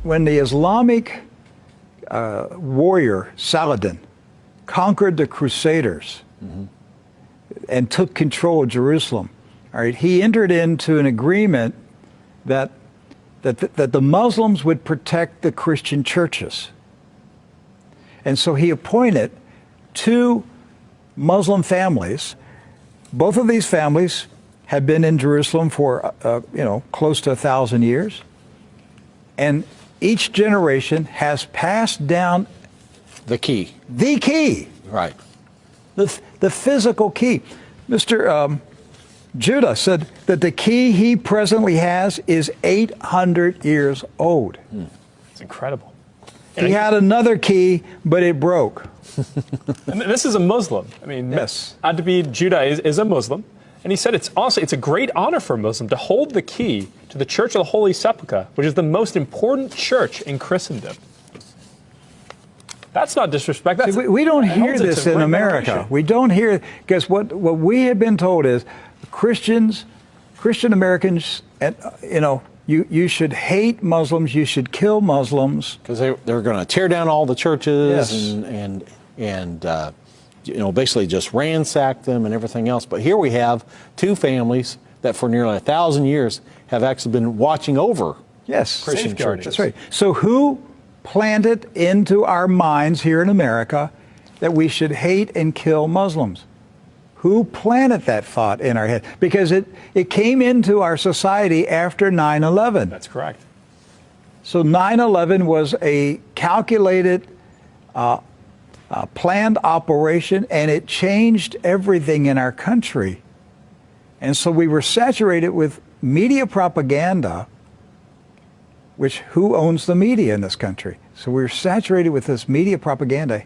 when the Islamic warrior Saladin conquered the Crusaders and took control of Jerusalem, all right, he entered into an agreement that the Muslims would protect the Christian churches. And so he appointed 2 Muslim families. Both of these families have been in Jerusalem for, close to 1,000 years. And each generation has passed down the key. The key. Right. The physical key. Mr. Judah said that the key he presently has is 800 years old. It's incredible. He had another key, but it broke. And this is a Muslim. I mean, yes. Abdi Judah is a Muslim. And he said it's a great honor for a Muslim to hold the key to the Church of the Holy Sepulchre, which is the most important church in Christendom. That's not disrespect. That's, we don't hear this in America. We don't hear, because what we have been told is Christian Americans, you should hate Muslims, you should kill Muslims. Because they're going to tear down all the churches and basically just ransack them and everything else. But here we have 2 families that for nearly 1,000 years have actually been watching over Christian churches. That's right. So who planted into our minds here in America that we should hate and kill Muslims? Who planted that thought in our head? Because it came into our society after 9/11. That's correct. So 9/11 was a calculated, planned operation, and it changed everything in our country. And so we were saturated with media propaganda, which who owns the media in this country? So we're saturated with this media propaganda.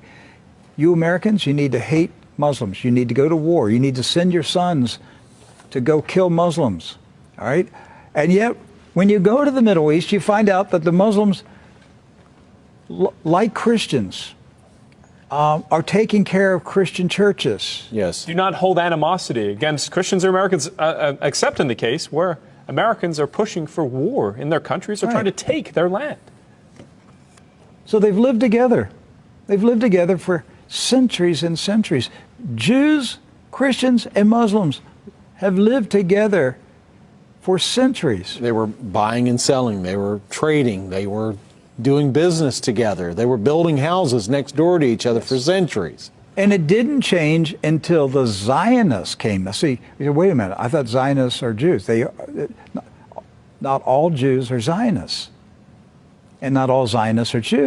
You Americans, you need to hate Muslims. You need to go to war. You need to send your sons to go kill Muslims. All right? And yet, when you go to the Middle East, you find out that the Muslims, like Christians, are taking care of Christian churches. Yes. Do not hold animosity against Christians or Americans, except in the case where Americans are pushing for war in their countries or trying to take their land. So they've lived together. They've lived together for centuries and centuries. Jews, Christians, and Muslims have lived together for centuries. They were buying and selling. They were trading. They were doing business together. They were building houses next door to each other for centuries. And it didn't change until the Zionists came. Now, see, you say, wait a minute, I thought Zionists are Jews. Not all Jews are Zionists. And not all Zionists are Jews.